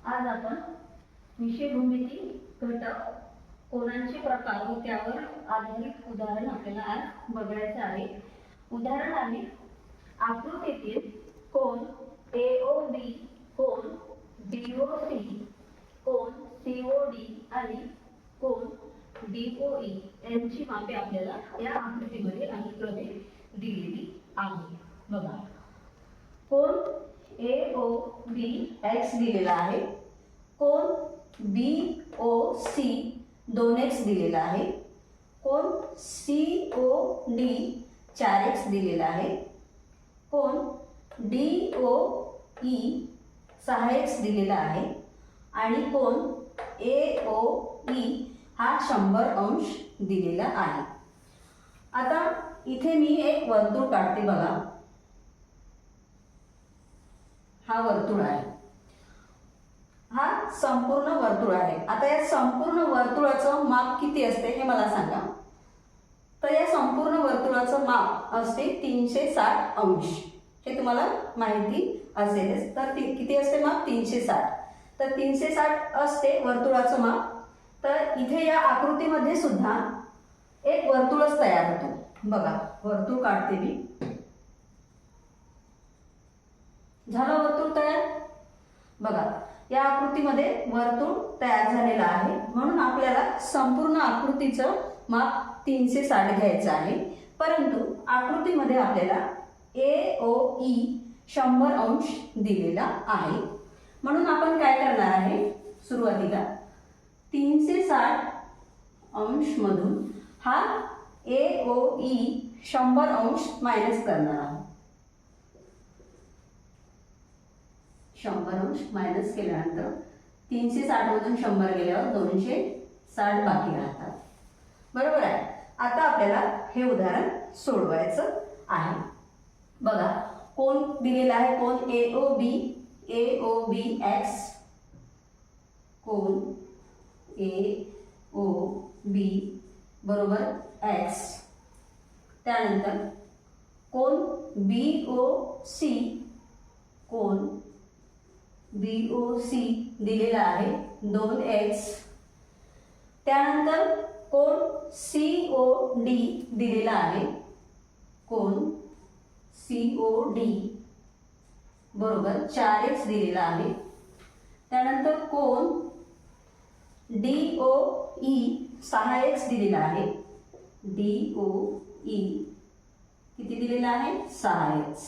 आज आपण विषय भूमिती घटक कोणांचे प्रकार व त्यावर आधारित उदाहरण आपल्याला आज बघायचे आहे। उदाहरण आहे आकृतीतील कोन AOB, कोन DOC, कोन COD आणि कोन DOE यांची मापे आपल्याला या आकृतीमध्ये अनुक्रमे दिलेली आहे। बघा, कोन AOB x दिलेला आहे, कोन BOC 2x दिलेला आहे, कोन COD 4x दिलेला आहे, कोन DOE 6x दिलेला आहे आणि कोन AOE हा 100 अंश दिलेला आहे। आता इथे मी एक वर्तुळ काढते बघा, हा वर्तुळ आहे, हा संपूर्ण वर्तुळ आहे। आता या संपूर्ण वर्तुळाचं माप किती असते हे मला सांगा। तर या संपूर्ण वर्तुळाचं माप असते 360 अंश, हे तुम्हाला माहिती असेलच। तर किती असते माप? 360। तर 360 असते वर्तुळाचं माप। तर इथे या आकृतीमध्ये सुद्धा एक वर्तुळच तयार होतो। बघा, वर्तुळ काढते मी, झालं वर्तुळ तयार। बघा, या आकृतीमध्ये वर्तुळ तयार झालेला आहे, म्हणून आपल्याला संपूर्ण आकृतीचं माप 360 घ्यायचं आहे। परंतु आकृतीमध्ये आपल्याला AOE 100 अंश दिलेला आहे, म्हणून आपण काय करणार आहे, सुरुवातीला 360 अंश मधून हा AOE 100 अंश मायनस करणार आहोत। 100 अंश मायनस केल्यानंतर 360 मधून 100 गेल्यावर 260 बाकी राहतात, बरोबर आहे। आता आपल्याला हे उदाहरण सोडवायचं आहे। बघा, कोन दिलेला आहे, कोन AOB x, कोन AOB बरोबर x, त्यानंतर कोन BOC, कोन BOC दिलेला आहे 2x, त्यानंतर कोन COD दिलेला आहे, कोन COD बरोबर 4x दिलेला आहे, त्यानंतर कोन DOE 6x दिलेला आहे, DOE किती दिलेला आहे? 6x।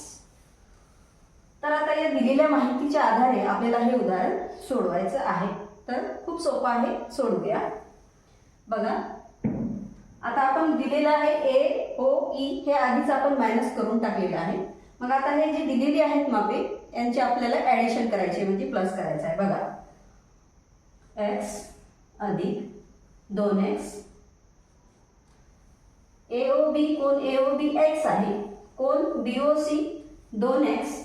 तर आता या दिलेल्या माहितीच्या आधारे आपल्याला हे उदाहरण सोडवायचं आहे। तर खूप सोपं आहे, सोडवूया। बघा, आता आपण दिलेलं आहे AOE, हे आधीच आपण मायनस करून टाकलेलं आहे। मग आता हे जे दिलेली आहेत मापे, यांचे आपल्याला ऍडिशन करायचे म्हणजे प्लस करायचं आहे। बघा, x अधिक 2x, AOB कोन AOB x आहे, कोन BOC 2x,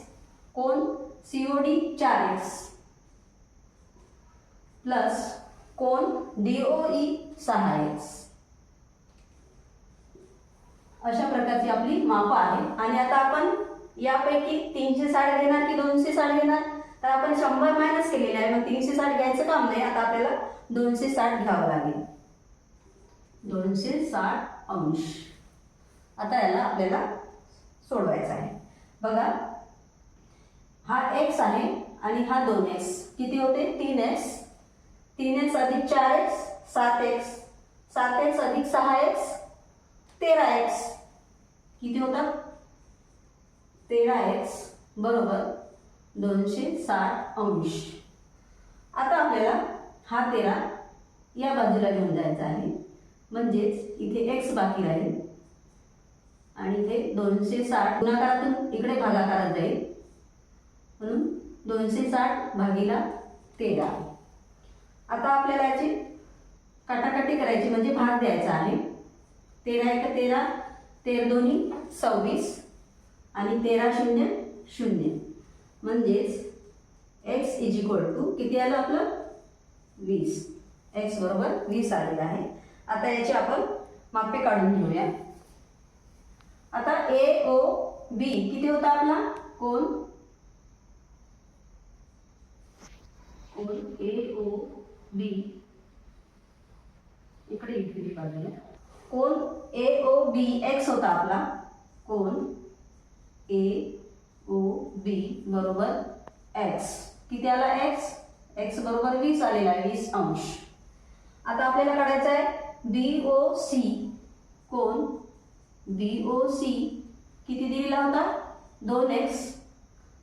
कोन COD 4x प्लस कोन DOE 6x, अशा प्रकारची आपली माप आहे। आणि आता आपण यापैकी 360 घेणार की 260 घेणार? तर आपण 100 मायनस केलेले आहे, मग 360 घ्यायचं काम नाही, आता आपल्याला 260 घ्यावं लागेल, 260 अंश। आता याला आपल्याला सोडवायचं आहे। बघा, हा x आहे आणि हा 2x, किती होते? 3x, 3x अधिक 4x 7x, 7x अधिक 6x 13x, किती होतात? 13x बरोबर 260 अंश। आता आपल्याला हा 13 या बाजूला घेऊन जायचा आहे, म्हणजेच इथे x बाकी राहील आणि इथे 260 गुणाकारातून इकडे भागाकारात जाईल, म्हणून 260 भागिला 13। आता आपल्याला याची काटाकाटी करायची म्हणजे भाग द्यायचा आहे। 13 एक 13, 13 दोन्ही 26 आणि 13 शून्य 0, म्हणजेच x इज इक्वल टू किती आलं आपलं? 20। x बरोबर 20 आलेलं आहे। आता याची आपण मापे काढून घेऊया। आता AOB किती होता आपला? कोन बी इकडे इकडे बाजूला कोण AOB x होता आपला कोण AOB बरोबर x किती आला x बरोबर 20 आलेला आहे 20 अंश. आता आपल्याला काढायचा आहे BOC कोण BOC किती दिलेला होता 2x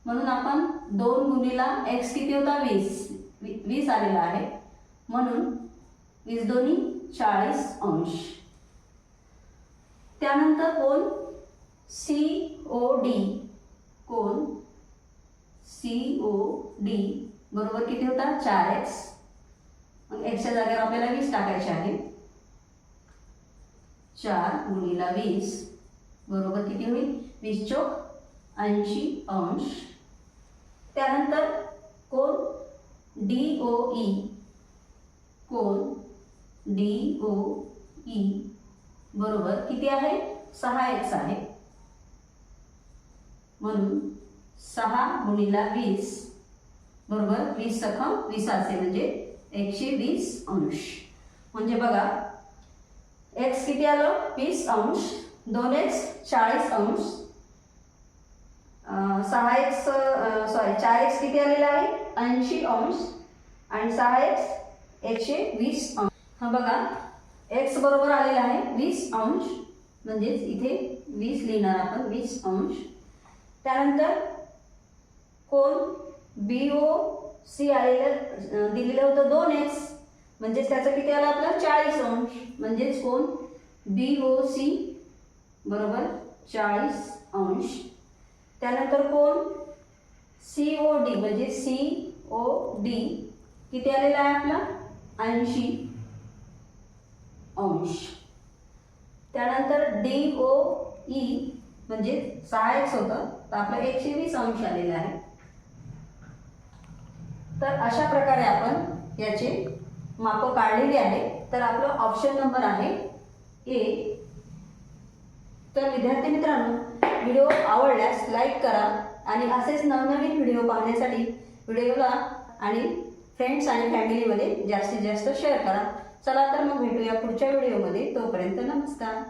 म्हणून आपण 2 गुणिला x किती होता 20 आलेला आहे म्हणून 20 दोन्ही 40 अंश. त्यानंतर कोण COD कोण COD बरोबर किती होता 4x मग x च्या जागेवर आपल्याला 20 टाकायचे आहे 4 गुणिला 20 बरोबर किती होईल 20 चौक 80 अंश. त्यानंतर कोण DOE कोण DOE बरोबर किती आहे 6x आहे म्हणून 6 गुणिला 20 बरोबर 20 सखम 20 असे म्हणजे 120 अंश. म्हणजे बघा x किती आलं 20 अंश 2x 40 अंश 4x किती आलेला आहे 80 अंश आणि 6x 120 अंश. हा बघा x बरोबर आलेला आहे 20 अंश म्हणजेच इथे 20 लिहिणार आपण 20 अंश. त्यानंतर कोण BOC आलेलं दिलेलं होतं 2x म्हणजेच त्याचं किती आलं आपलं 40 अंश म्हणजेच कोण BOC बरोबर 40 अंश. त्यानंतर कोण COD म्हणजे COD किती आलेला आहे आपला 80 अंश. त्यानंतर DOE म्हणजे 6x होतं तर आपलं 120 अंश आलेला आहे. तर अशा प्रकारे आपण याचे माप काढलेली आहे. तर आपलं ऑप्शन नंबर आहे A. तर विद्यार्थी मित्रांनो व्हिडिओ आवडल्यास लाईक करा आणि असेच नवनवीन व्हिडिओ पाहण्यासाठी व्हिडिओला आणि फ्रेंड्स आणि फॅमिलीमध्ये जास्तीत जास्त शेअर करा. चला तर मग भेटूया पुढच्या व्हिडिओमध्ये. तोपर्यंत नमस्कार.